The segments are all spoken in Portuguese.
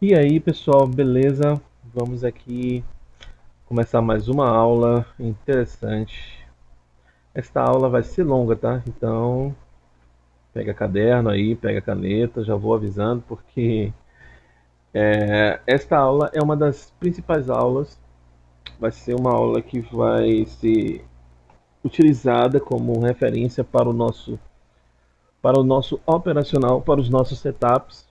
E aí, pessoal, beleza? Vamos aqui começar mais uma aula interessante. Esta aula vai ser longa, tá? Então, pega caderno aí, pega caneta, já vou avisando, porque esta aula é uma das principais aulas. Vai ser uma aula que vai ser utilizada como referência para o nosso operacional, para os nossos setups.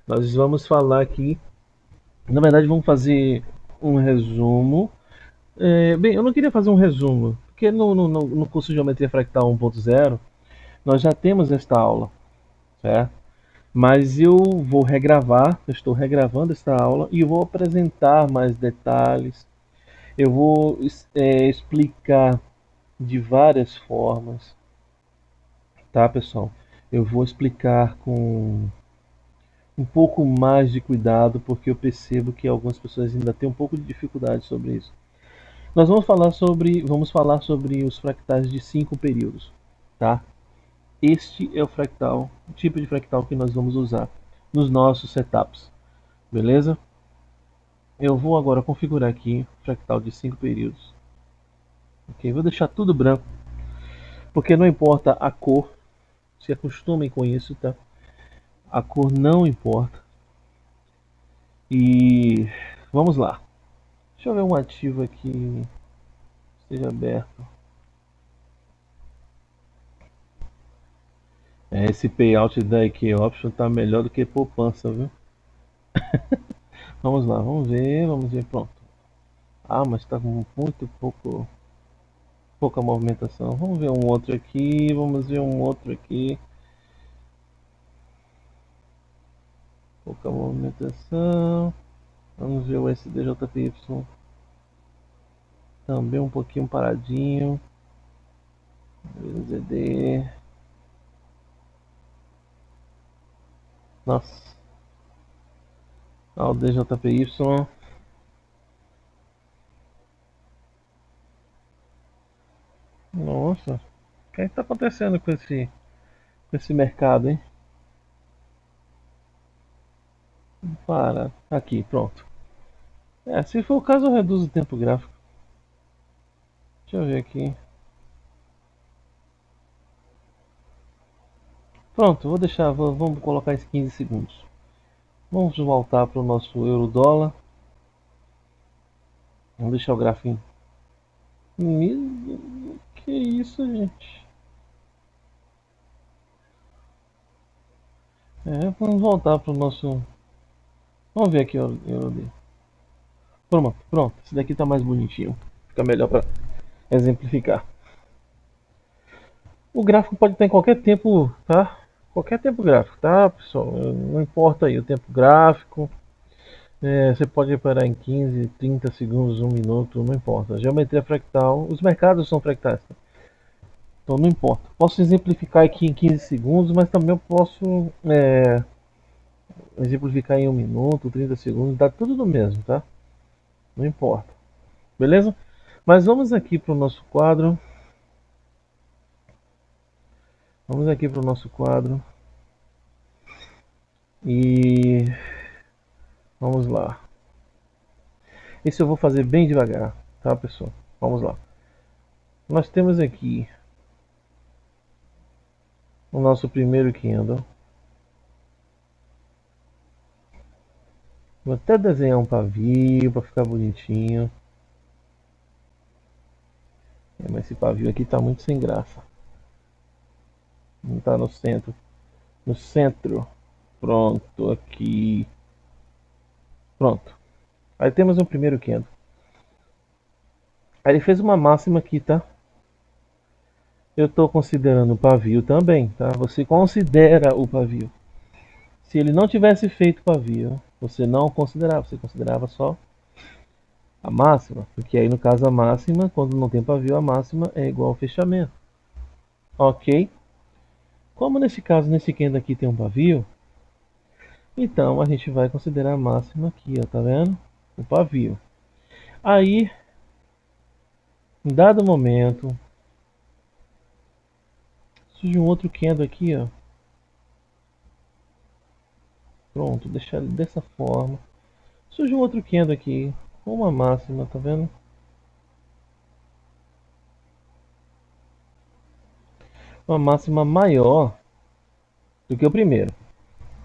Nós vamos falar aqui, na verdade, vamos fazer um resumo. Bem, eu não queria fazer um resumo, porque no curso de Geometria Fractal 1.0 nós já temos esta aula, certo? Mas eu vou regravar, eu estou regravando esta aula e eu vou apresentar mais detalhes, eu vou explicar de várias formas, tá, pessoal? Eu vou explicar com um pouco mais de cuidado, porque eu percebo que algumas pessoas ainda têm um pouco de dificuldade sobre isso. Nós vamos falar sobre os fractais de 5 períodos, tá? Este é o tipo de fractal que nós vamos usar nos nossos setups, beleza? Eu vou agora configurar aqui o fractal de 5 períodos. Ok, vou deixar tudo branco, porque não importa a cor, se acostumem com isso, tá? A cor não importa. E vamos lá. Deixa eu ver um ativo aqui esteja aberto. Esse payout da IK Option tá melhor do que poupança, viu? Vamos lá, vamos ver, pronto. Ah, mas está com muito pouca movimentação. Vamos ver um outro aqui, vamos ver um outro aqui. Pouca movimentação. Vamos ver o SDJPY. Também um pouquinho paradinho. ZD. Nossa. Ah, o DJPY. Nossa. O que está acontecendo com esse mercado, hein? Para. Aqui, pronto. Se for o caso, eu reduzo o tempo gráfico. Deixa eu ver aqui. Pronto, vou deixar, vamos colocar esses 15 segundos. Vamos voltar para o nosso euro dólar. Vamos deixar o gráfico. Que isso, gente? Vamos voltar para o nosso. Vamos ver aqui o euro dele. Pronto. Esse daqui tá mais bonitinho. Fica melhor para exemplificar. O gráfico pode estar em qualquer tempo, tá? Qualquer tempo gráfico, tá, pessoal? Não importa aí o tempo gráfico. Você pode operar em 15, 30 segundos, 1 minuto, não importa. Geometria fractal, os mercados são fractais, tá? Então não importa. Posso exemplificar aqui em 15 segundos, mas também eu posso exemplificar em 1 minuto, 30 segundos, dá tudo do mesmo, tá? Não importa. Beleza? Mas vamos aqui para o nosso quadro. Vamos aqui para o nosso quadro. E vamos lá. Esse eu vou fazer bem devagar, tá, pessoal? Vamos lá. Nós temos aqui o nosso primeiro candle. Vou até desenhar um pavio para ficar bonitinho. Mas esse pavio aqui tá muito sem graça. Não tá no centro. No centro. Pronto, aqui. Pronto. Aí temos o primeiro candle. Aí ele fez uma máxima aqui, tá? Eu estou considerando o pavio também, tá? Você considera o pavio. Se ele não tivesse feito pavio, você não considerava, você considerava só a máxima, porque aí no caso a máxima, quando não tem pavio, a máxima é igual ao fechamento. Ok? Como nesse caso, nesse candle aqui tem um pavio, então a gente vai considerar a máxima aqui, ó, tá vendo? O pavio. Aí, em dado momento, surge um outro candle aqui, ó. Pronto, deixar ele dessa forma. Surge um outro candle aqui, com uma máxima, tá vendo? Uma máxima maior do que o primeiro.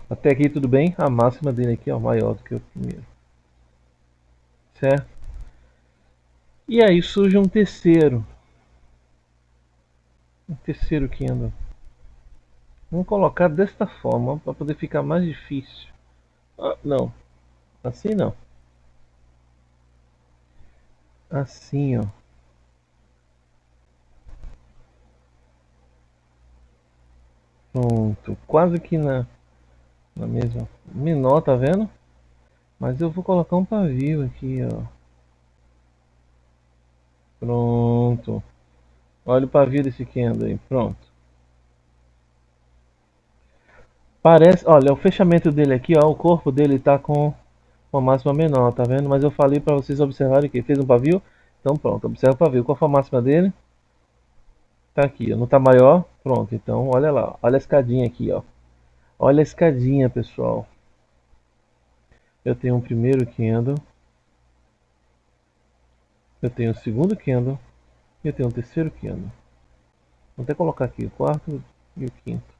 Até aqui tudo bem? A máxima dele aqui é maior do que o primeiro. Certo? E aí surge um terceiro. Um terceiro candle. Vamos colocar desta forma para poder ficar mais difícil. Ah, não. Assim não. Assim, ó. Pronto. Quase que na mesma. Menor, tá vendo? Mas eu vou colocar um pavio aqui, ó. Pronto. Olha o pavio desse candle aí. Pronto. Parece, olha, o fechamento dele aqui, ó, o corpo dele tá com uma máxima menor, tá vendo? Mas eu falei para vocês observarem que fez um pavio. Então pronto, observa o pavio. Qual foi a máxima dele? Tá aqui, ó. Não tá maior? Pronto, então olha lá. Olha a escadinha aqui, ó. Olha a escadinha, pessoal. Eu tenho um primeiro candle. Eu tenho o segundo candle. E eu tenho um terceiro candle. Vou até colocar aqui o quarto e o quinto.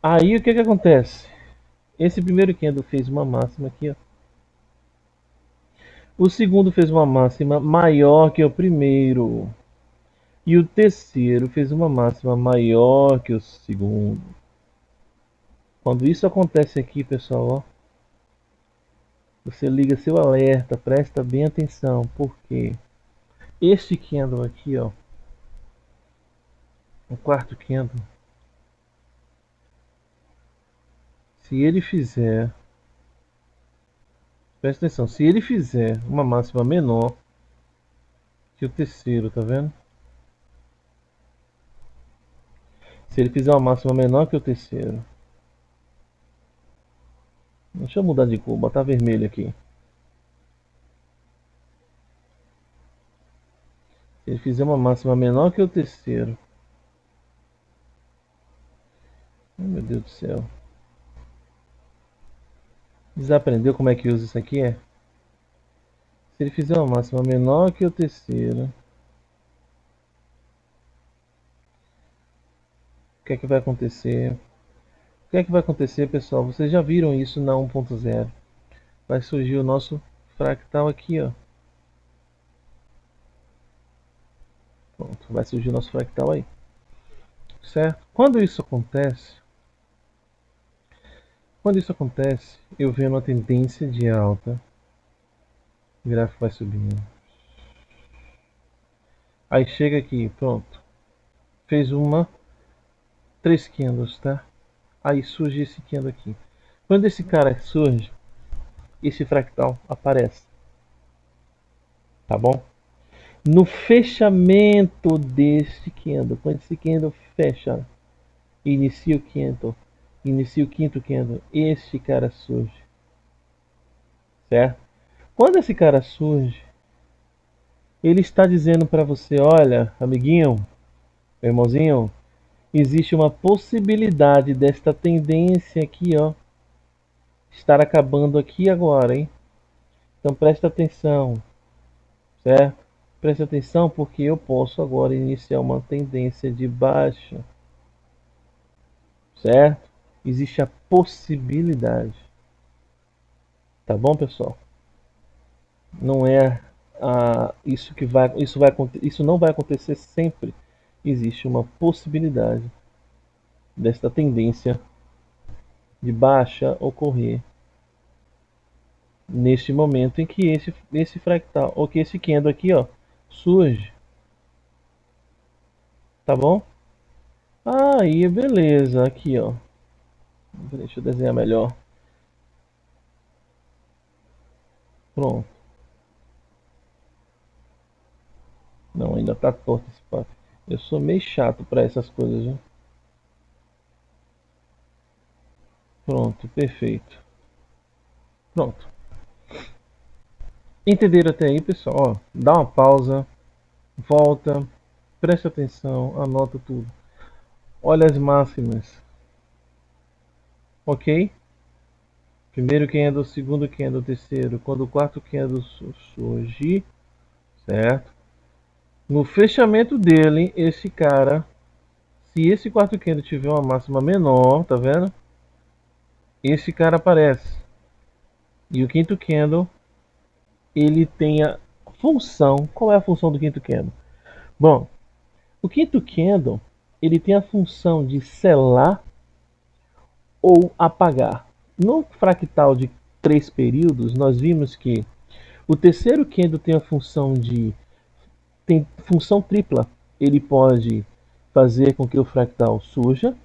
Aí o que que acontece? Esse primeiro candle fez uma máxima aqui, ó. O segundo fez uma máxima maior que o primeiro. E o terceiro fez uma máxima maior que o segundo. Quando isso acontece aqui, pessoal, ó, você liga seu alerta, presta bem atenção, porque este candle aqui, ó, o quarto candle, se ele fizer, presta atenção, se ele fizer uma máxima menor que o terceiro, tá vendo? Se ele fizer uma máxima menor que o terceiro, deixa eu mudar de cor, botar vermelho aqui. Se ele fizer uma máxima menor que o terceiro, ai meu Deus do céu, desaprendeu como é que usa isso aqui? É? Se ele fizer uma máxima menor que o terceiro, o que é que vai acontecer? O que é que vai acontecer, pessoal? Vocês já viram isso na 1.0. Vai surgir o nosso fractal aqui, ó. Pronto, vai surgir o nosso fractal aí. Certo? Quando isso acontece, eu vendo uma tendência de alta, o gráfico vai subindo. Aí chega aqui, pronto. Fez três candles, tá? Aí surge esse candle aqui. Quando esse cara surge, esse fractal aparece. Tá bom? No fechamento desse candle, quando esse candle fecha, inicia o quinto candle, este cara surge, certo? Quando esse cara surge, ele está dizendo para você, olha, amiguinho, meu irmãozinho, existe uma possibilidade desta tendência aqui, ó, estar acabando aqui agora, hein? Então presta atenção, certo? Presta atenção porque eu posso agora iniciar uma tendência de baixa, certo? Existe a possibilidade, tá bom, pessoal? Não é isso não vai acontecer sempre. Existe uma possibilidade desta tendência de baixa ocorrer neste momento em que esse fractal, ou que esse candle aqui, ó, surge, tá bom? Aí, beleza, aqui, ó. Deixa eu desenhar melhor. Pronto. Não, ainda tá torto esse papo. Eu sou meio chato para essas coisas, viu? Pronto, perfeito. Pronto. Entenderam até aí, pessoal? Ó, dá uma pausa, volta, presta atenção, anota tudo. Olha as máximas. ok? Primeiro candle, segundo candle, terceiro. Quando o quarto candle surgir, certo? No fechamento dele, esse cara, se esse quarto candle tiver uma máxima menor, tá vendo? Esse cara aparece. E o quinto candle, ele tem a função. Qual é a função do quinto candle? Bom, o quinto candle, ele tem a função de selar ou apagar. No fractal de 3 períodos, nós vimos que o terceiro candle tem função tripla. Ele pode fazer com que o fractal surja.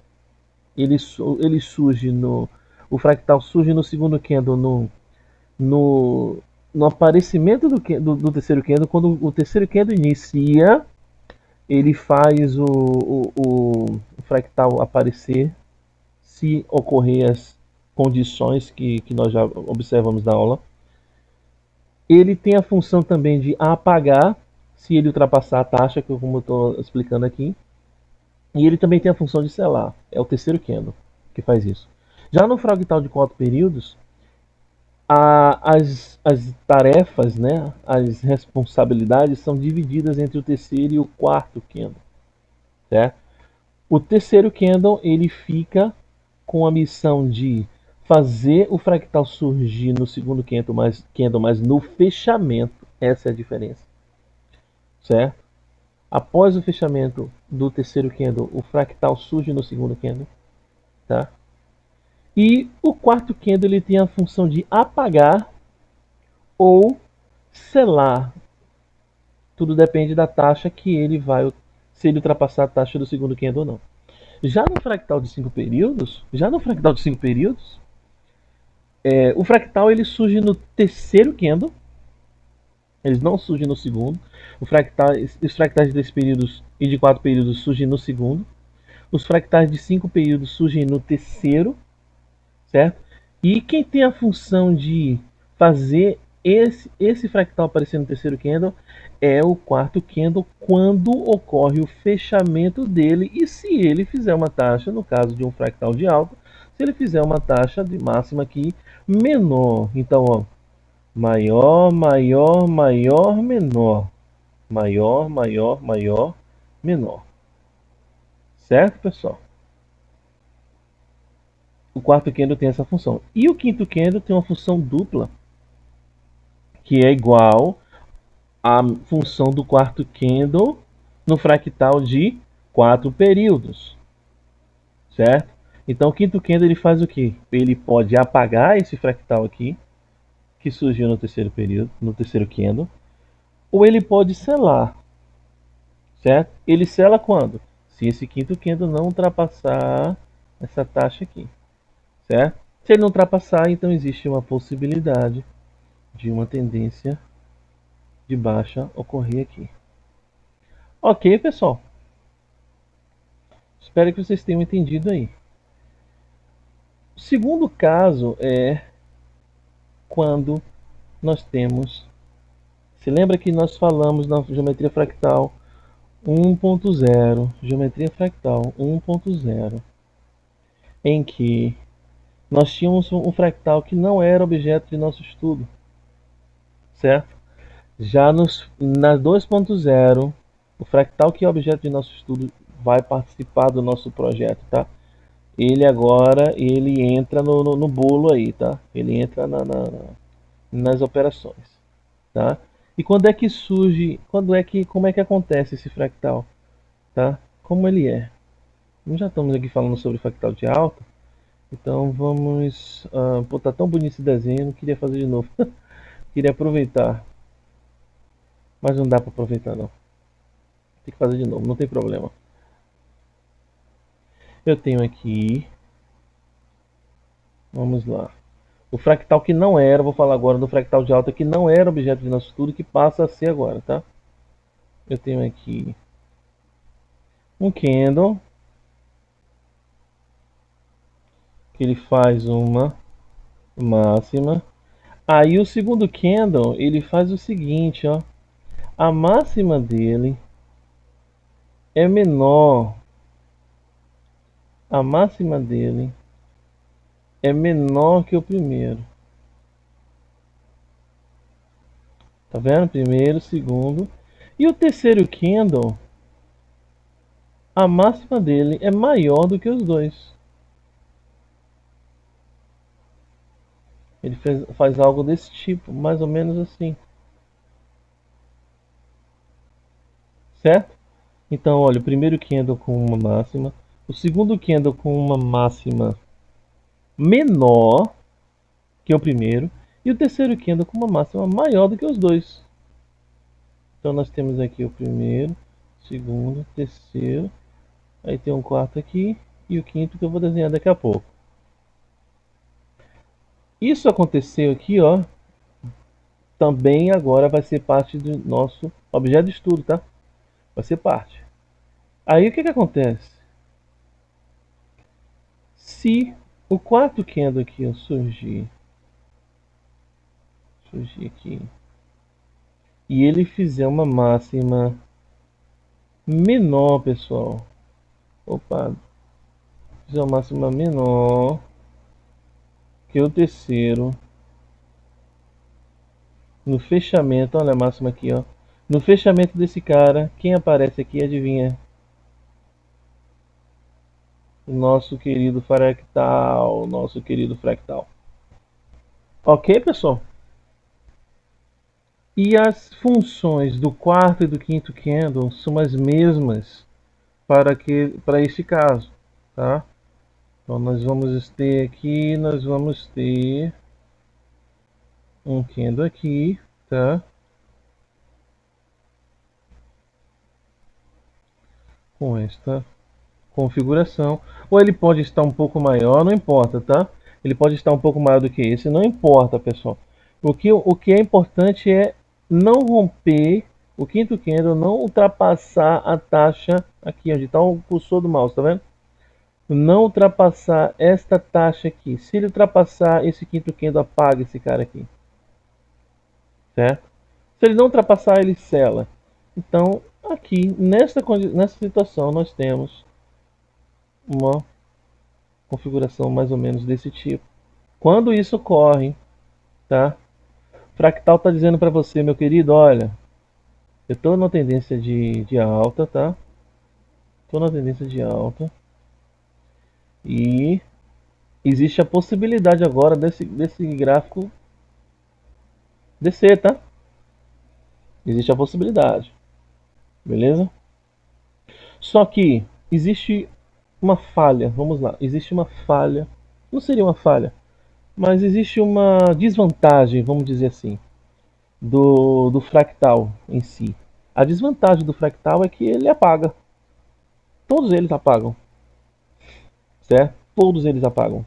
Ele surge no o fractal surge no segundo candle no, no aparecimento do terceiro candle. Quando o terceiro candle inicia, ele faz o fractal aparecer se ocorrer as condições que nós já observamos na aula. Ele tem a função também de apagar se ele ultrapassar a taxa, como eu estou explicando aqui. E ele também tem a função de selar. É o terceiro candle que faz isso. Já no fractal de 4 períodos, as tarefas, né, as responsabilidades são divididas entre o terceiro e o quarto candle. Certo? O terceiro candle ele fica com a missão de fazer o fractal surgir no segundo candle, mas no fechamento. Essa é a diferença. Certo? Após o fechamento do terceiro candle, o fractal surge no segundo candle. Tá? E o quarto candle ele tem a função de apagar ou selar. Tudo depende da taxa que ele vai, se ele ultrapassar a taxa do segundo candle ou não. Já no fractal de 5 períodos, o fractal ele surge no terceiro candle, eles não surgem no segundo. Os fractais de 3 períodos e de 4 períodos surgem no segundo. Os fractais de 5 períodos surgem no terceiro, certo? E quem tem a função de fazer esse fractal aparecer no terceiro candle é o quarto candle quando ocorre o fechamento dele e se ele fizer uma taxa, no caso de um fractal de alta, se ele fizer uma taxa de máxima aqui menor. Então, ó, maior, maior, maior, menor. Maior, maior, maior, menor. Certo, pessoal? O quarto candle tem essa função. E o quinto candle tem uma função dupla, que é igual à função do quarto candle no fractal de 4 períodos. Certo? Então o quinto candle ele faz o que? Ele pode apagar esse fractal aqui, que surgiu no terceiro período, no terceiro candle, ou ele pode selar. Certo? Ele sela quando? Se esse quinto candle não ultrapassar essa taxa aqui. Certo? Se ele não ultrapassar, então existe uma possibilidade de uma tendência de baixa ocorrer aqui. Ok, pessoal? Espero que vocês tenham entendido aí. O segundo caso é quando nós temos... Se lembra que nós falamos na geometria fractal 1.0, geometria fractal 1.0, em que nós tínhamos um fractal que não era objeto de nosso estudo, certo? Já na 2.0, o fractal que é objeto de nosso estudo vai participar do nosso projeto, tá? Ele agora ele entra no bolo aí, tá? Ele entra nas operações, tá? E quando é que surge, como é que acontece esse fractal, tá? Como ele é? Nós já estamos aqui falando sobre fractal de alta, então vamos... pô, tá tão bonito esse desenho, não queria fazer de novo. Queria aproveitar, mas não dá para aproveitar não. Tem que fazer de novo, não tem problema. Eu tenho aqui, vamos lá, o fractal que não era, vou falar agora do fractal de alta que não era objeto de nosso estudo, que passa a ser agora, tá? Eu tenho aqui um candle, que ele faz uma máxima. Aí o segundo candle, ele faz o seguinte, ó. A máxima dele é menor. A máxima dele é menor que o primeiro. Tá vendo? Primeiro, segundo. E o terceiro candle, a máxima dele é maior do que os dois. Ele faz algo desse tipo, mais ou menos assim. Certo? Então, olha, o primeiro candle com uma máxima, o segundo candle com uma máxima menor que o primeiro, e o terceiro candle com uma máxima maior do que os dois. Então nós temos aqui o primeiro, segundo, terceiro, aí tem um quarto aqui e o quinto que eu vou desenhar daqui a pouco. Isso aconteceu aqui, ó, também agora vai ser parte do nosso objeto de estudo, tá? Vai ser parte. Aí o que acontece? Se o quarto candle aqui ó, surgir aqui e ele fizer uma máxima menor, pessoal. Opa, fizer uma máxima menor que o terceiro no fechamento, olha a máxima aqui, ó. No fechamento desse cara, quem aparece aqui, adivinha? O nosso querido fractal, nosso querido fractal. Ok, pessoal? E as funções do quarto e do quinto candle são as mesmas para este caso, tá? Então nós vamos ter aqui, nós vamos ter um candle aqui, tá? Com esta configuração. Ou ele pode estar um pouco maior, não importa, tá? Ele pode estar um pouco maior do que esse, não importa, pessoal. O que é importante é não romper o quinto candle, não ultrapassar a taxa aqui onde está o cursor do mouse, tá vendo? Não ultrapassar esta taxa aqui. Se ele ultrapassar esse quinto candle, apaga esse cara aqui, certo? Se ele não ultrapassar, ele sela. Então, aqui nessa situação nós temos uma configuração mais ou menos desse tipo. Quando isso ocorre, tá? Fractal está dizendo para você, meu querido, olha, eu estou na tendência de alta, tá? Estou na tendência de alta e existe a possibilidade agora desse gráfico descer, tá? Existe a possibilidade, beleza? Só que existe uma falha, vamos lá, existe uma falha, não seria uma falha, mas existe uma desvantagem, vamos dizer assim, do fractal em si. A desvantagem do fractal é que ele apaga. Todos eles apagam, certo? Todos eles apagam.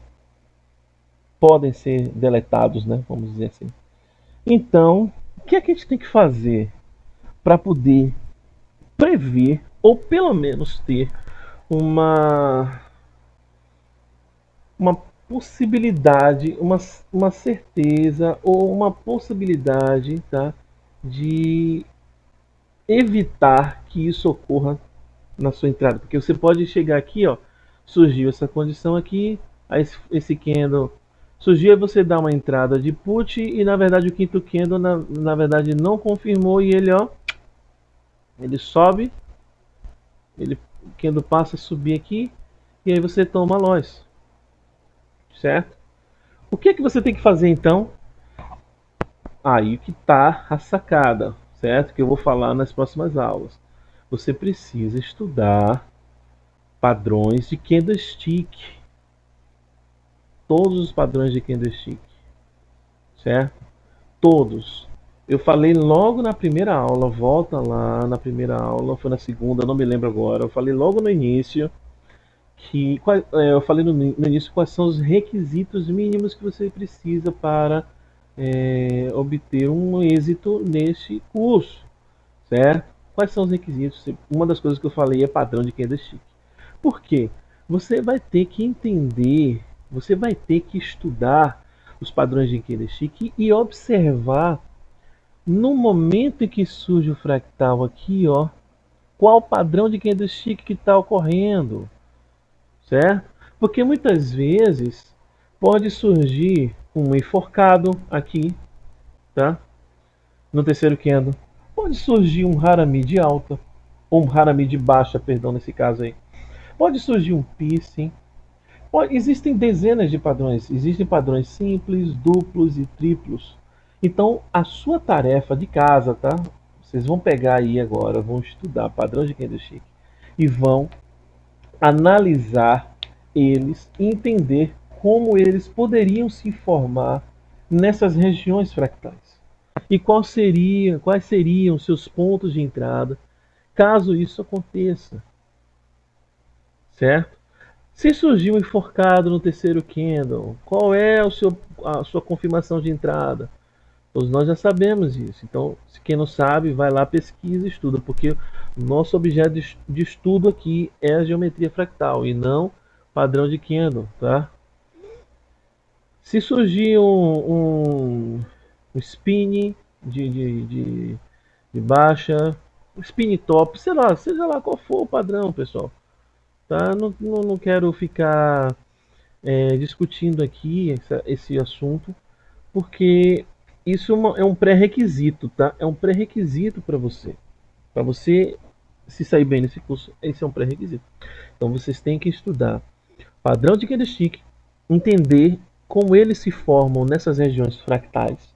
Podem ser deletados, né? Vamos dizer assim. Então, o que é que a gente tem que fazer para poder prever ou pelo menos ter uma uma possibilidade, uma certeza ou uma possibilidade, tá, de evitar que isso ocorra na sua entrada, porque você pode chegar aqui, ó, surgiu essa condição aqui, aí esse candle surgiu, aí você dá uma entrada de put e na verdade o quinto candle na verdade não confirmou e ele, ó, ele sobe, o candle passa a subir aqui e aí você toma loss, certo? O que é que você tem que fazer então? Aí que tá a sacada, certo? Que eu vou falar nas próximas aulas. Você precisa estudar padrões de candlestick, todos os padrões de candlestick, certo? Todos. Eu falei logo na primeira aula, volta lá na primeira aula, foi na segunda, não me lembro agora. Eu falei logo no início que eu falei no início quais são os requisitos mínimos que você precisa para obter um êxito neste curso, certo? Quais são os requisitos? Uma das coisas que eu falei é padrão de candlestick. Por quê? Você vai ter que entender, você vai ter que estudar os padrões de candlestick e observar no momento em que surge o fractal aqui, ó, qual o padrão de candlestick que está ocorrendo, certo? Porque muitas vezes Pode surgir um enforcado aqui, tá? No terceiro candle. Pode surgir um Harami de alta, ou um Harami de baixa, perdão, nesse caso aí. Pode surgir um piercing. Existem dezenas de padrões. Existem padrões simples, duplos e triplos. Então, a sua tarefa de casa, tá? Vocês vão pegar aí agora, vão estudar padrão de candlestick e vão analisar eles e entender como eles poderiam se formar nessas regiões fractais. E quais seriam seus pontos de entrada caso isso aconteça, certo? Se surgiu um enforcado no terceiro candle, qual é a sua confirmação de entrada? Todos nós já sabemos isso. Então, se quem não sabe, vai lá, pesquisa e estuda, porque o nosso objeto de estudo aqui é a geometria fractal e não padrão de candle, tá? Se surgir um spin de baixa, um spin top, sei lá, seja lá qual for o padrão, pessoal, tá? Não quero ficar discutindo aqui esse assunto, porque isso é um pré-requisito, tá? É um pré-requisito para você. Para você se sair bem nesse curso, esse é um pré-requisito. Então vocês têm que estudar padrão de candlestick, entender como eles se formam nessas regiões fractais,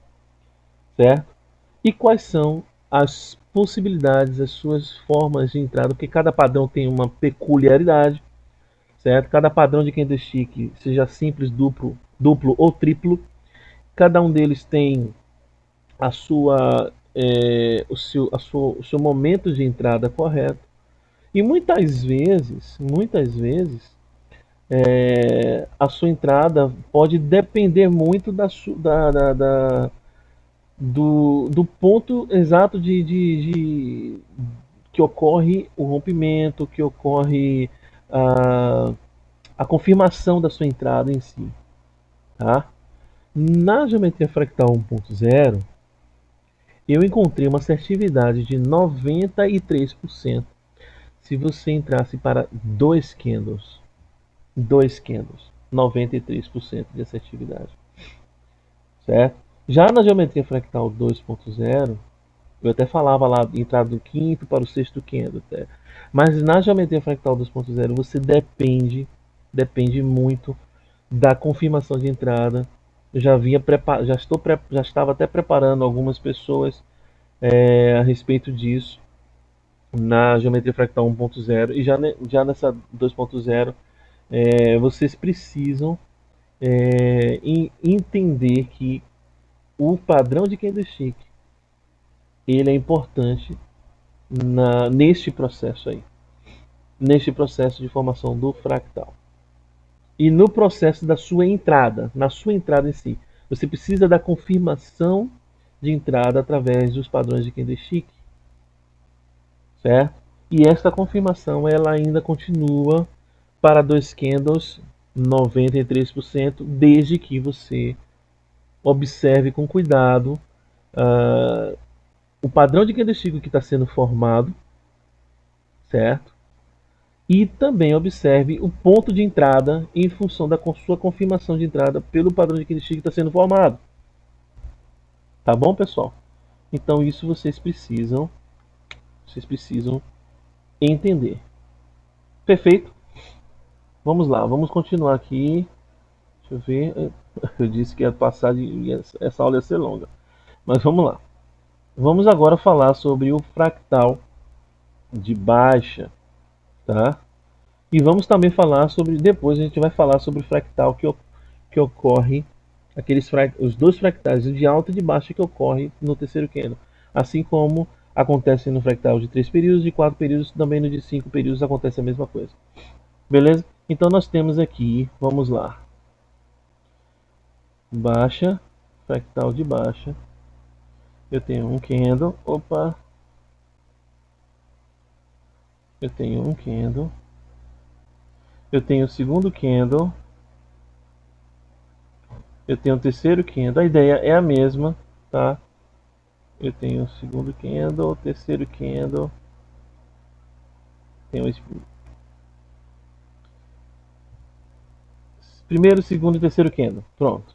certo? E quais são as possibilidades, as suas formas de entrada, porque cada padrão tem uma peculiaridade, certo? Cada padrão de candlestick, seja simples, duplo ou triplo, cada um deles tem a sua, o seu momento de entrada correto. E muitas vezes, a sua entrada pode depender muito do ponto exato que ocorre o rompimento, que ocorre a, a confirmação da sua entrada em si. Tá? Na geometria fractal 1.0, eu encontrei uma assertividade de 93% se você entrasse para dois candles, 93% de assertividade, certo? Já na geometria fractal 2.0, eu até falava lá entrar do quinto para o sexto candle, até. Mas na geometria fractal 2.0 você depende muito da confirmação de entrada. Eu já estava até preparando algumas pessoas a respeito disso na geometria fractal 1.0 e já nessa 2.0 vocês precisam entender que o padrão de candlestick ele é importante neste processo aí, neste processo de formação do fractal e no processo da sua entrada, na sua entrada em si. Você precisa da confirmação de entrada através dos padrões de candlestick, certo? E esta confirmação ela ainda continua para dois candles 93%, desde que você observe com cuidado o padrão de candlestick que está sendo formado, certo? E também observe o ponto de entrada em função da sua confirmação de entrada pelo padrão de candlestick que está sendo formado. Tá bom, pessoal? Então isso vocês precisam entender. Perfeito? Vamos lá, vamos continuar aqui. Deixa eu ver. Eu disse que ia passar essa aula ia ser longa. Mas vamos lá. Vamos agora falar sobre o fractal de baixa, tá? E vamos também falar sobre, depois a gente vai falar sobre o fractal que ocorre, os dois fractais, o de alta e de baixa que ocorre no terceiro candle. Assim como acontece no fractal de 3 períodos, de 4 períodos, também no de 5 períodos acontece a mesma coisa. Beleza? Então nós temos aqui, vamos lá. Baixa, fractal de baixa. Eu tenho um candle, opa. Eu tenho um candle. Eu tenho o segundo candle. Eu tenho o terceiro candle. A ideia é a mesma, tá? Eu tenho o segundo candle, o terceiro candle. Primeiro, segundo e terceiro candle. Pronto.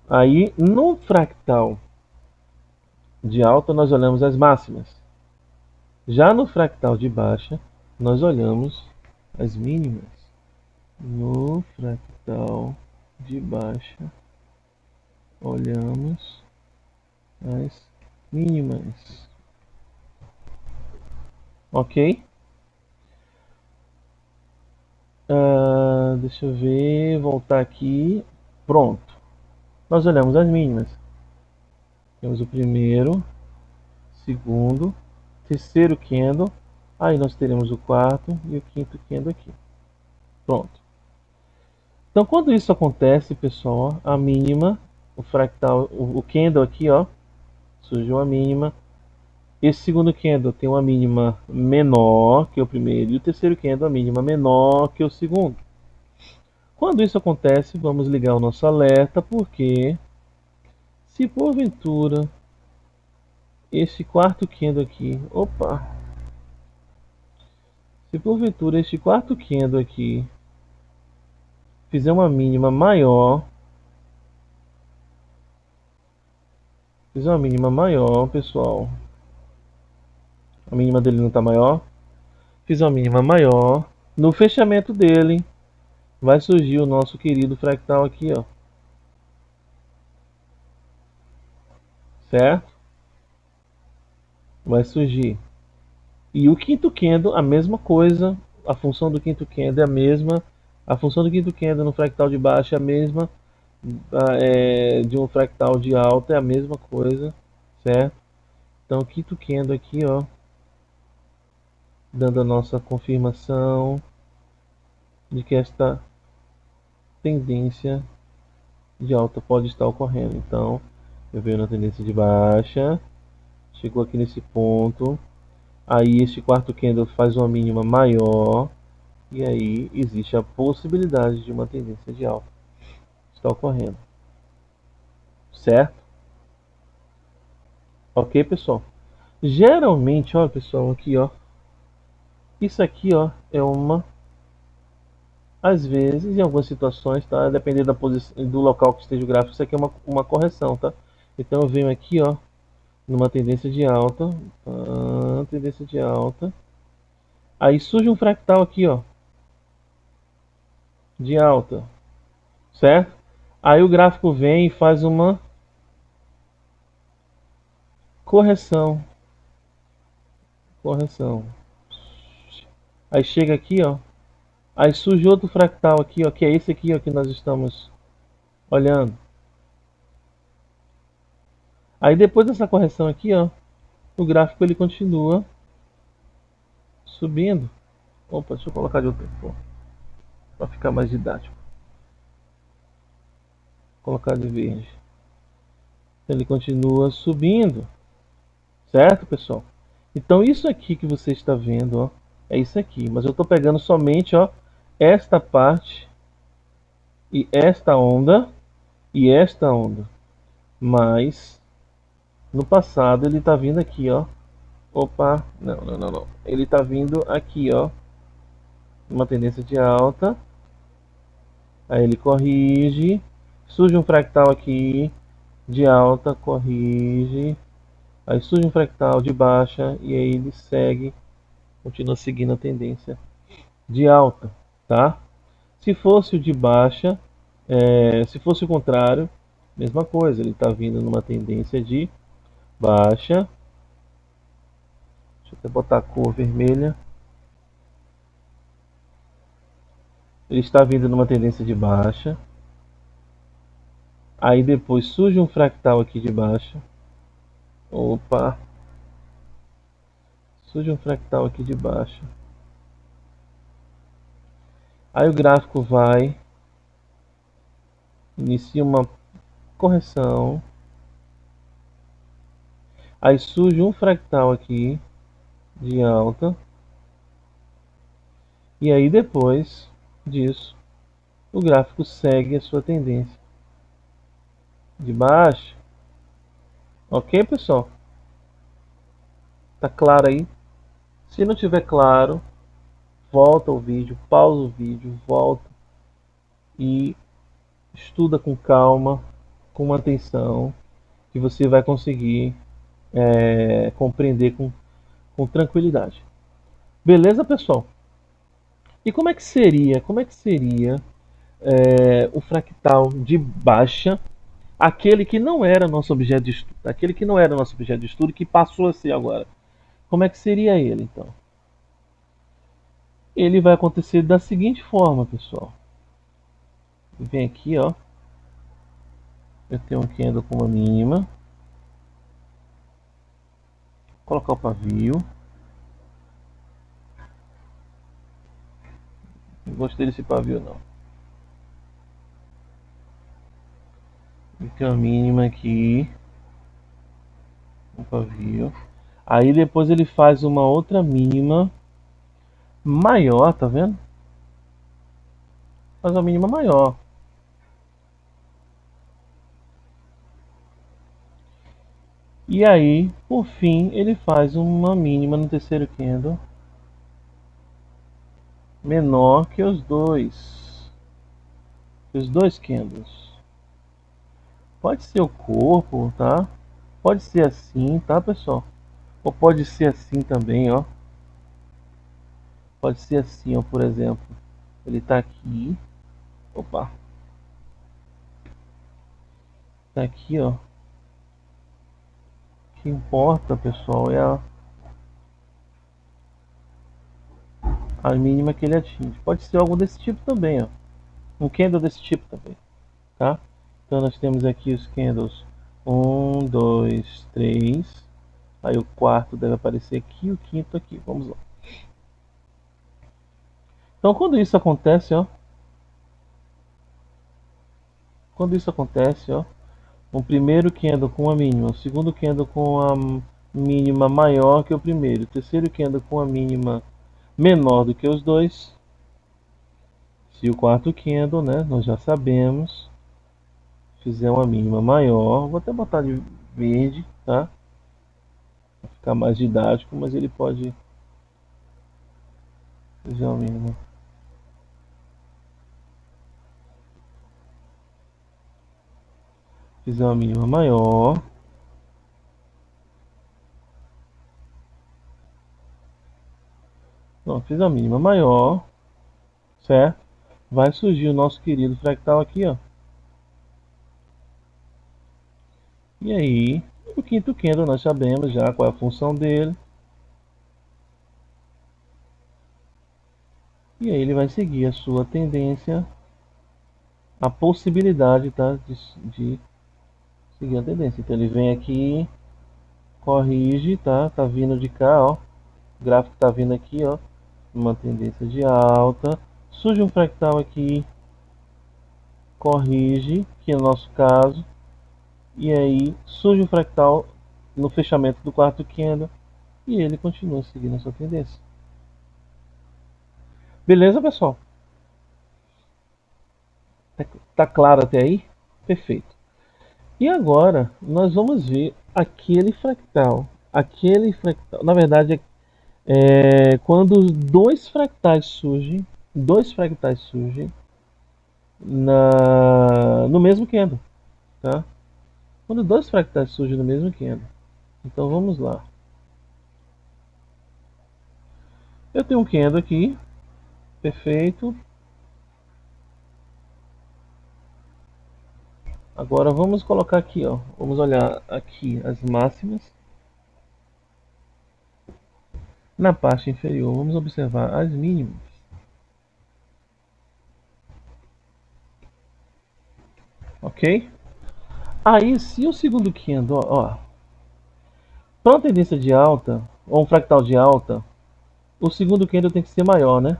Aí, no fractal de alta, nós olhamos as máximas. Já no fractal de baixa, nós olhamos as mínimas. No fractal de baixa, olhamos as mínimas. Ok? Deixa eu ver, voltar aqui. Pronto. Nós olhamos as mínimas. Temos o primeiro, segundo, terceiro candle. Aí nós teremos o quarto e o quinto candle aqui. Pronto. Então quando isso acontece, pessoal, a mínima, o fractal, o candle aqui, ó, surgiu a mínima. Esse segundo candle tem uma mínima menor que o primeiro e o terceiro candle a mínima menor que o segundo. Quando isso acontece, vamos ligar o nosso alerta, porque se porventura esse quarto candle aqui, se porventura este quarto candle aqui fizer uma mínima maior, pessoal, a mínima dele não está maior, fizer uma mínima maior, no fechamento dele vai surgir o nosso querido fractal aqui, ó. Certo? Vai surgir. E o quinto candle, a mesma coisa, a função do quinto candle é a mesma, a função do quinto candle no fractal de baixo é a mesma, de um fractal de alta é a mesma coisa, certo? Então o quinto candle aqui, ó, dando a nossa confirmação de que esta tendência de alta pode estar ocorrendo. Então eu venho na tendência de baixa, chegou aqui nesse ponto, aí este quarto candle faz uma mínima maior, e aí existe a possibilidade de uma tendência de alta estar ocorrendo. Certo? Ok, pessoal? Geralmente, ó, pessoal, aqui, ó, isso aqui, ó, é uma, às vezes, em algumas situações, tá? Dependendo da posição, do local que esteja o gráfico, isso aqui é uma correção, tá? Então eu venho aqui, ó, numa tendência de alta, tendência de alta, aí surge um fractal aqui, ó, de alta, certo? Aí o gráfico vem e faz uma correção, aí chega aqui, ó, aí surge outro fractal aqui, ó, que é esse aqui, ó, que nós estamos olhando. Aí depois dessa correção aqui, ó, o gráfico ele continua subindo. Opa, deixa eu colocar de outra cor para ficar mais didático. Vou colocar de verde. Ele continua subindo, certo, pessoal? Então isso aqui que você está vendo, ó, é isso aqui. Mas eu estou pegando somente, ó, esta parte e esta onda e esta onda. Mas no passado ele está vindo aqui, ó. Opa, não. Ele está vindo aqui, ó, uma tendência de alta. Aí ele corrige, surge um fractal aqui de alta, corrige, aí surge um fractal de baixa e aí ele segue, continua seguindo a tendência de alta, tá? Se fosse o de baixa, se fosse o contrário, mesma coisa, ele está vindo numa tendência de baixa. Deixa eu até botar a cor vermelha. Ele está vindo numa tendência de baixa. Aí depois surge um fractal aqui de baixa. Opa! Surge um fractal aqui de baixa. Aí o gráfico vai, inicia uma correção. Aí surge um fractal aqui de alta. E aí depois disso, o gráfico segue a sua tendência de baixa. Ok, pessoal? Tá claro aí? Se não tiver claro, volta o vídeo, pausa o vídeo, volta, e estuda com calma, com atenção, que você vai conseguir compreender com tranquilidade. Beleza, pessoal? E como é que seria o fractal de baixa, aquele que não era nosso objeto de estudo, aquele que não era nosso objeto de estudo, que passou a ser agora? Como é que seria ele, então? Ele vai acontecer da seguinte forma, pessoal. Vem aqui, ó. Eu tenho um candle com uma mínima. Vou colocar o pavio. Não gostei desse pavio, não. Tem uma mínima aqui. Um pavio. Aí depois ele faz uma outra mínima maior, tá vendo? Faz uma mínima maior. E aí, por fim, ele faz uma mínima no terceiro candle menor que os dois candles. Pode ser o corpo, tá? Pode ser assim, tá, pessoal? Ou pode ser assim também, ó. Pode ser assim, ó, por exemplo. Ele tá aqui. Opa. Tá aqui, ó. O que importa, pessoal, é a mínima que ele atinge. Pode ser algo desse tipo também, ó. Um candle desse tipo também, tá? Então nós temos aqui os candles 1, 2, 3. Aí o quarto deve aparecer aqui, o quinto aqui. Vamos lá. Então quando isso acontece, ó. Quando isso acontece, ó. O primeiro candle com a mínima, o segundo candle com a mínima maior que o primeiro, o terceiro candle com a mínima menor do que os dois. Se o quarto candle, né, nós já sabemos, fizer uma mínima maior, vou até botar de verde, tá? Pra ficar mais didático, mas ele pode fazer uma mínima. Fizer uma mínima maior. Não, fiz a mínima maior, certo? Vai surgir o nosso querido fractal aqui, ó. E aí, o quinto candle nós sabemos já qual é a função dele. E aí ele vai seguir a sua tendência, a possibilidade, tá, de seguir a tendência. Então ele vem aqui, corrige, tá, tá vindo de cá, ó. O gráfico tá vindo aqui, ó, uma tendência de alta. Surge um fractal aqui, corrige, que é o nosso caso. E aí surge um fractal no fechamento do quarto candle e ele continua seguindo a sua tendência. Beleza, pessoal? Tá claro até aí? Perfeito. E agora nós vamos ver aquele fractal. Aquele fractal, na verdade, quando dois fractais surgem no mesmo candle, tá? Quando dois fractais surgem no mesmo candle. Então vamos lá. Eu tenho um candle aqui, perfeito. Agora vamos colocar aqui, ó. Vamos olhar aqui as máximas. Na parte inferior, vamos observar as mínimas. Ok? Aí, se o segundo candle, ó, para uma tendência de alta, ou um fractal de alta, o segundo candle tem que ser maior, né?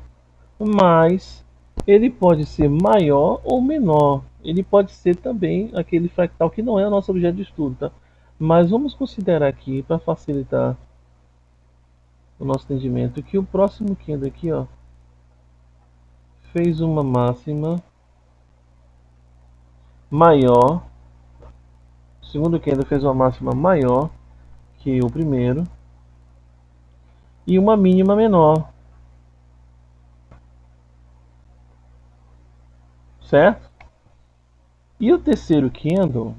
Mas ele pode ser maior ou menor. Ele pode ser também aquele fractal que não é o nosso objeto de estudo, tá? Mas vamos considerar aqui, para facilitar o nosso entendimento, que o próximo candle aqui, ó, fez uma máxima maior. O segundo candle fez uma máxima maior que o primeiro e uma mínima menor, certo? E o terceiro candle,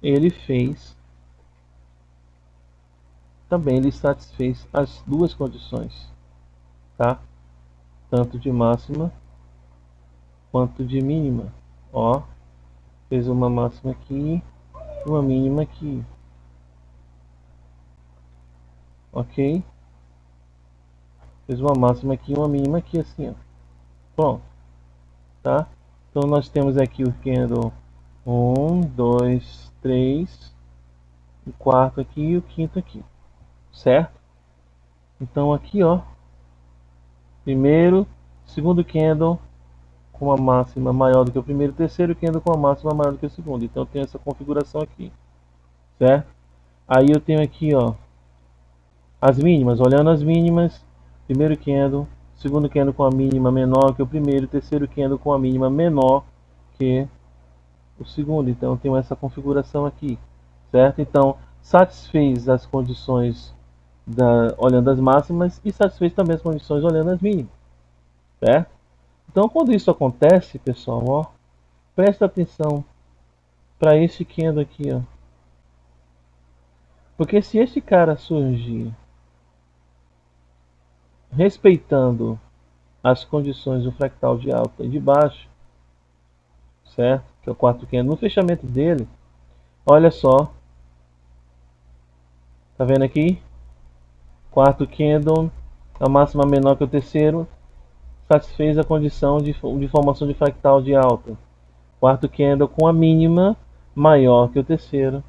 ele fez, também ele satisfez as duas condições, tá? Tanto de máxima quanto de mínima. Ó, fez uma máxima aqui, uma mínima aqui. Ok? Fez uma máxima aqui e uma mínima aqui, assim, ó. Pronto. Tá? Então nós temos aqui o candle 1, 2, 3, o quarto aqui e o quinto aqui. Certo? Então aqui, ó. Primeiro, segundo candle com uma máxima maior do que o primeiro, terceiro candle com uma máxima maior do que o segundo. Então eu tenho essa configuração aqui. Certo? Aí eu tenho aqui, ó, as mínimas. Olhando as mínimas, primeiro candle, segundo candle com a mínima menor que o primeiro, terceiro candle com a mínima menor que o segundo. Então eu tenho essa configuração aqui, certo? Então satisfez as condições olhando as máximas e satisfez também as condições olhando as mínimas, certo? Então quando isso acontece, pessoal, ó, presta atenção para esse candle aqui, ó. Porque se esse cara surgir respeitando as condições do fractal de alta e de baixo, certo? Que é o quarto candle, no fechamento dele, olha só, tá vendo aqui? Quarto candle, a máxima menor que o terceiro, satisfez a condição de formação de fractal de alta. Quarto candle com a mínima maior que o terceiro,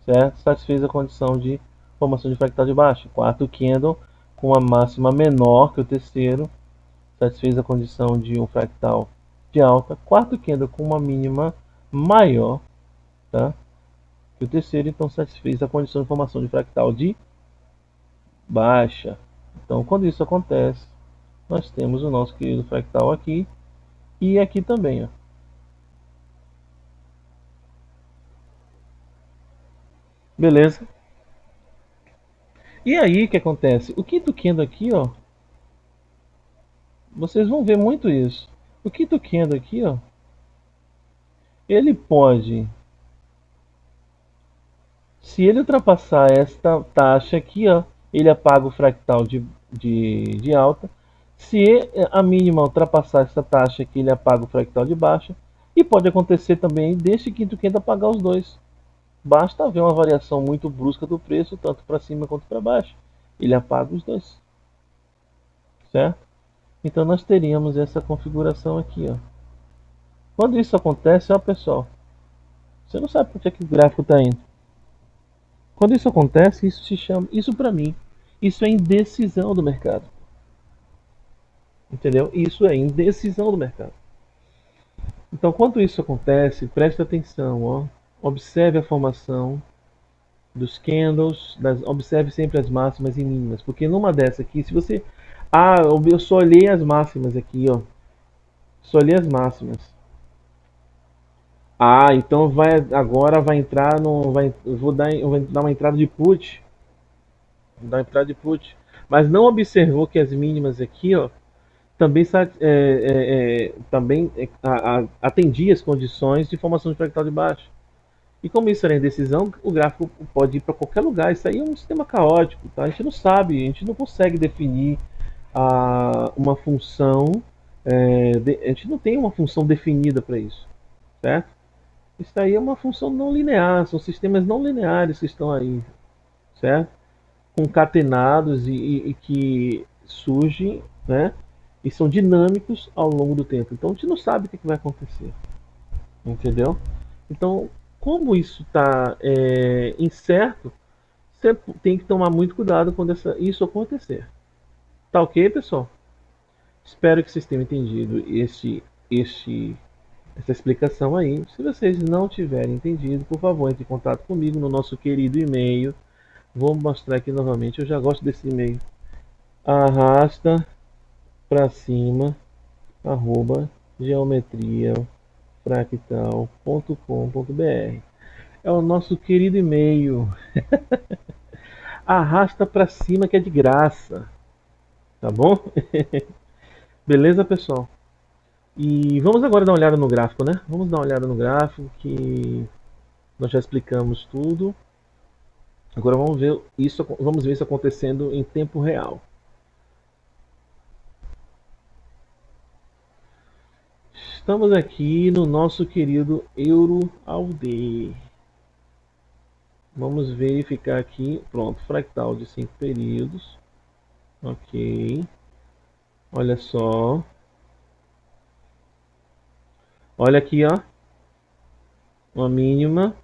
certo? Satisfez a condição de formação de fractal de baixo. Quarto candle com a máxima menor que o terceiro, satisfez a condição de um fractal de alta. Quarto candle com uma mínima maior, tá, que o terceiro, então satisfez a condição de formação de fractal de baixa. Então quando isso acontece, nós temos o nosso querido fractal aqui e aqui também, ó. Beleza? E aí o que acontece? O quinto candle aqui, ó, vocês vão ver muito isso. O quinto candle aqui, ó, ele pode, se ele ultrapassar esta taxa aqui, ó, ele apaga o fractal de alta. Se a mínima ultrapassar essa taxa aqui, ele apaga o fractal de baixa. E pode acontecer também deste quinto candle apagar os dois. Basta haver uma variação muito brusca do preço, tanto para cima quanto para baixo. Ele apaga os dois. Certo? Então nós teríamos essa configuração aqui, ó. Quando isso acontece, ó pessoal, você não sabe por que o gráfico está indo. Quando isso acontece, isso se chama, isso para mim, isso é indecisão do mercado. Entendeu? Isso é indecisão do mercado. Então, quando isso acontece, preste atenção, ó. Observe a formação dos candles, observe sempre as máximas e mínimas, porque numa dessa aqui, se você, eu só olhei as máximas aqui, ó, só olhei as máximas. Então agora vai entrar no, eu vou dar uma entrada de put, vou dar uma entrada de put, mas não observou que as mínimas aqui, ó, também atendia as condições de formação de fractal de baixo. E como isso era indecisão, o gráfico pode ir para qualquer lugar. Isso aí é um sistema caótico, tá? A gente não sabe, a gente não consegue definir uma função, a gente não tem uma função definida para isso, certo? Isso aí é uma função não linear, são sistemas não lineares que estão aí, certo? Concatenados e que surgem, né? E são dinâmicos ao longo do tempo. Então a gente não sabe o que vai acontecer, entendeu? Então, como isso está incerto, você tem que tomar muito cuidado quando isso acontecer. Tá ok, pessoal? Espero que vocês tenham entendido essa explicação aí. Se vocês não tiverem entendido, por favor, entre em contato comigo no nosso querido e-mail. Vou mostrar aqui novamente, eu já gosto desse e-mail. Arrasta para cima @geometriafractal.com.br. É o nosso querido e-mail. Arrasta para cima que é de graça. Tá bom? Beleza, pessoal? E vamos agora dar uma olhada no gráfico, né? Vamos dar uma olhada no gráfico que nós já explicamos tudo. Agora vamos ver isso acontecendo em tempo real. Estamos aqui no nosso querido EuroAUD. Vamos verificar aqui. Pronto, fractal de 5 períodos. Ok. Olha só. Olha aqui, ó. Uma mínima,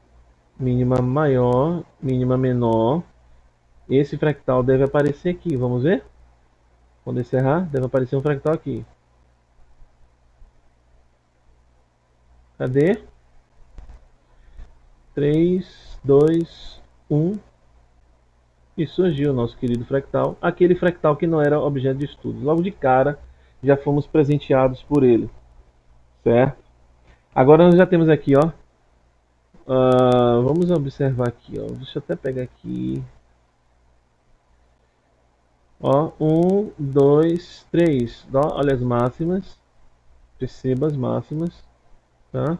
mínima maior, mínima menor. Esse fractal deve aparecer aqui. Vamos ver? Quando encerrar, deve aparecer um fractal aqui. Cadê? 3, 2, 1. E surgiu o nosso querido fractal. Aquele fractal que não era objeto de estudo. Logo de cara, já fomos presenteados por ele. Certo? Agora nós já temos aqui, ó. Vamos observar aqui, ó. Deixa eu até pegar aqui. Ó, 1, 2, 3. Olha as máximas. Perceba as máximas. Tá?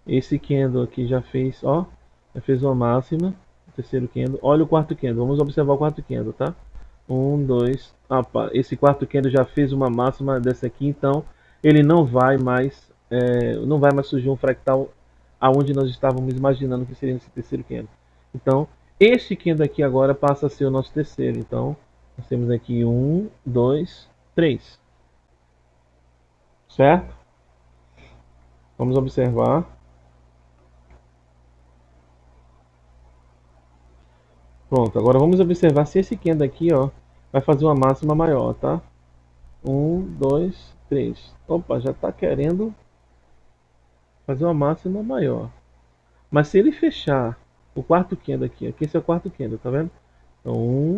Esse candle aqui já fez, ó. Já fez uma máxima. O terceiro candle. Olha o quarto candle. Vamos observar o quarto candle, tá? 1, 2. Esse quarto candle já fez uma máxima dessa aqui, então ele não vai mais surgir um fractal aonde nós estávamos imaginando que seria esse terceiro candle. Então, este candle aqui agora passa a ser o nosso terceiro. Então, nós temos aqui 1, 2, 3. Certo? Vamos observar. Pronto, agora vamos observar se esse candle aqui, ó, vai fazer uma máxima maior, tá? 1, 2, 3. Opa, já está querendo fazer uma máxima maior. Mas se ele fechar o quarto candle aqui, esse é o quarto candle, tá vendo? Então, 1,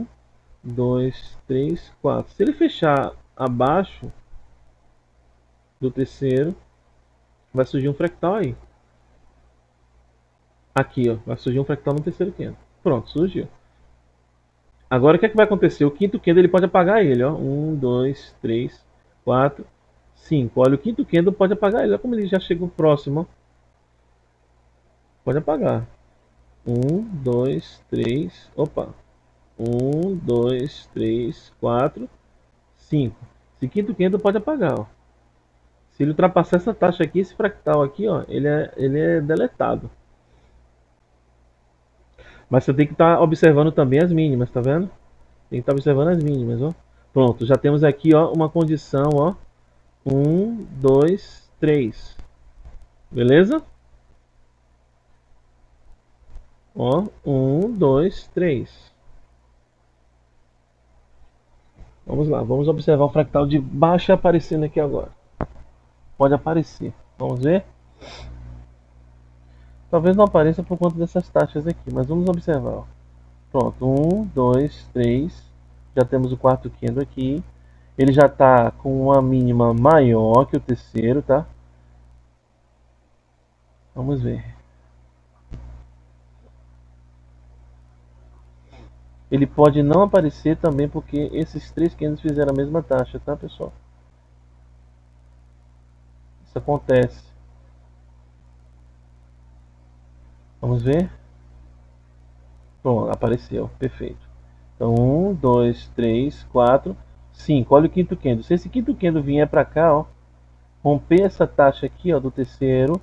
2, 3, 4. Se ele fechar abaixo do terceiro, vai surgir um fractal aí. Aqui, ó, vai surgir um fractal no terceiro candle. Pronto, surgiu. Agora o que é que vai acontecer? O quinto candle ele pode apagar ele, ó. 1, 2, 3, 4, 5. Olha, o quinto candle pode apagar ele. Olha como ele já chegou próximo, ó. Pode apagar. 1, 2, 3. Opa. 1, 2, 3, 4, 5. Esse quinto candle pode apagar, ó. Se ele ultrapassar essa taxa aqui, esse fractal aqui, ó, ele é deletado. Mas você tem que estar observando também as mínimas, tá vendo? Tem que estar observando as mínimas, ó. Pronto, já temos aqui, ó, uma condição, ó. 1, 2, 3. Beleza? Ó, 1, 2, 3. Vamos lá, vamos observar o fractal de baixo aparecendo aqui agora. Pode aparecer. Vamos ver? Talvez não apareça por conta dessas taxas aqui, mas vamos observar. Ó. Pronto, 1, 2, 3. Já temos o quarto candle aqui. Ele já está com uma mínima maior que o terceiro, tá? Vamos ver. Ele pode não aparecer também porque esses três candles fizeram a mesma taxa, tá, pessoal? Isso acontece. Vamos ver? Pronto, apareceu. Perfeito. Então, 1, 2, 3, 4, 5. Olha o quinto candle. Se esse quinto candle vier para cá, ó, romper essa taxa aqui, ó, do terceiro,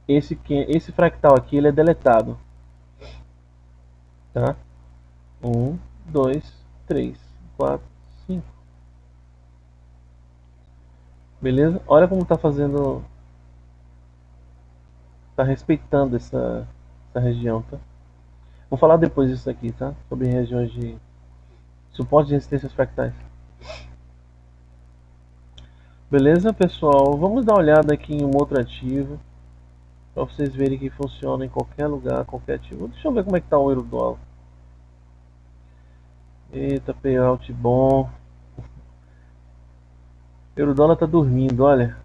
esse fractal aqui ele é deletado. Tá? 1, 2, 3, 4, 5. Beleza? Olha como tá fazendo. Tá respeitando essa região, tá? Vou falar depois disso aqui, tá? Sobre regiões de suporte de resistências fractais. Beleza, pessoal? Vamos dar uma olhada aqui em um outro ativo. Para vocês verem que funciona em qualquer lugar, qualquer ativo. Deixa eu ver como é que tá o euro dólar. Eita, payout bom. O euro dólar tá dormindo, olha.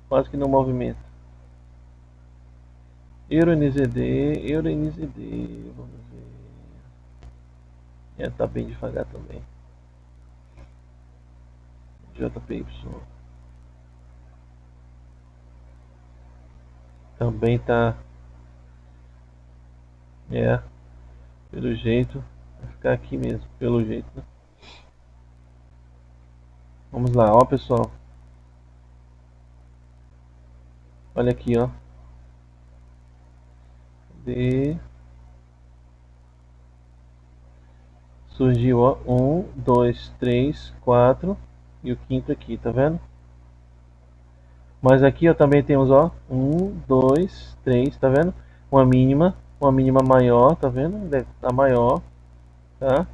Quase que não movimenta. Euro NZD, Euro NZD. Vamos ver. Tá bem devagar também. JPY. Também tá. Pelo jeito. Vai ficar aqui mesmo, pelo jeito, né? Vamos lá, ó pessoal. Olha aqui, ó. Surgiu, ó. 1, 2, 3, 4. E o quinto aqui, tá vendo? Mas aqui, ó, também temos, ó. 1, 2, 3, tá vendo? Uma mínima maior, tá vendo? Deve estar maior, tá?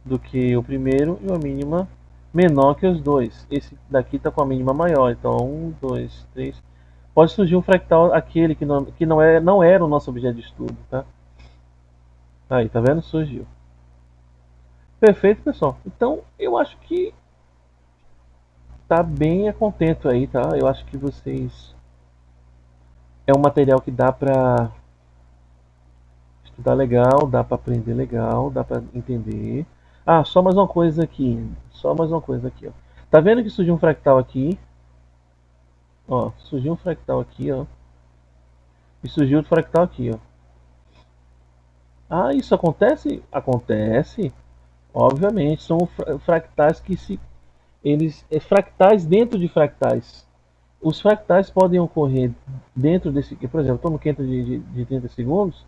Do que o primeiro, e uma mínima menor que os dois. Esse daqui tá com a mínima maior, então 1, 2, 3. Pode surgir um fractal, aquele que não era o nosso objeto de estudo, tá? Aí, tá vendo? Surgiu. Perfeito, pessoal. Então, eu acho que tá bem a contento aí, tá? Eu acho que vocês... É um material que dá pra estudar legal, dá pra aprender legal, dá pra entender. Ah, só mais uma coisa aqui. Só mais uma coisa aqui, ó. Tá vendo que surgiu um fractal aqui? Ó, surgiu um fractal aqui, ó. E surgiu outro fractal aqui, ó. Ah, isso acontece? Acontece. Obviamente, são fractais que se... Eles... fractais dentro de fractais. Os fractais podem ocorrer dentro desse... Por exemplo, estou no quinto de 30 segundos.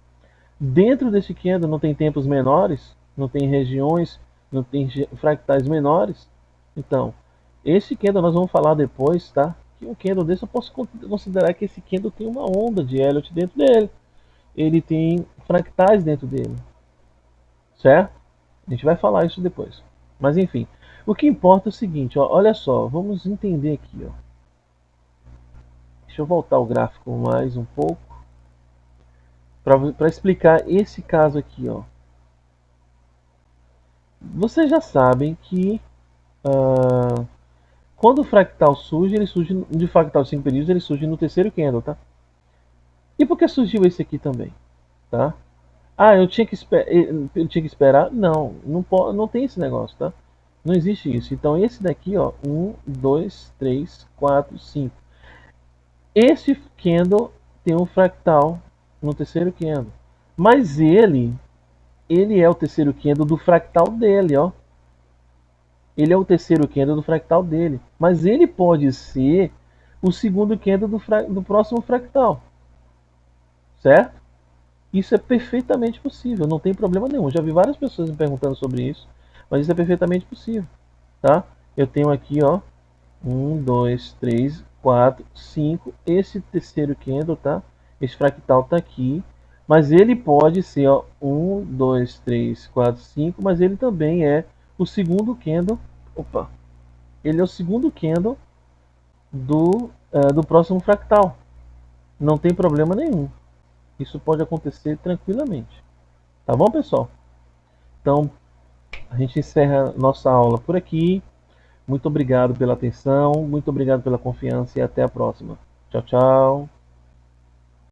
Dentro desse Kendo não tem tempos menores, não tem regiões, não tem fractais menores. Então, esse Kendo nós vamos falar depois, tá? Que um Kendo desse eu posso considerar que esse Kendo tem uma onda de Elliott dentro dele. Ele tem fractais dentro dele. Certo? A gente vai falar isso depois. Mas enfim, o que importa é o seguinte, ó, olha só, vamos entender aqui, ó. Deixa eu voltar o gráfico mais um pouco para explicar esse caso aqui, ó. Vocês já sabem que quando o fractal surge, ele surge de fractal de 5 períodos, ele surge no terceiro candle, tá? E por que surgiu esse aqui também, tá? Ah, eu tinha que esperar? Não, não tem esse negócio, tá? Não existe isso. Então esse daqui, ó, 1, 2, 3, 4, 5. Esse candle tem um fractal no terceiro candle, mas ele é o terceiro candle do fractal dele, ó. Ele é o terceiro candle do fractal dele, mas ele pode ser o segundo candle do próximo fractal, certo? Isso é perfeitamente possível, não tem problema nenhum. Já vi várias pessoas me perguntando sobre isso, mas isso é perfeitamente possível, tá? Eu tenho aqui, ó, 1, 2, 3, 4, 5. Esse terceiro candle, tá? Esse fractal tá aqui, mas ele pode ser, ó, 1, 2, 3, 4, 5, mas ele também é o segundo candle. Opa! Ele é o segundo candle do próximo fractal. Não tem problema nenhum. Isso pode acontecer tranquilamente. Tá bom, pessoal? Então, a gente encerra nossa aula por aqui. Muito obrigado pela atenção, muito obrigado pela confiança e até a próxima. Tchau, tchau.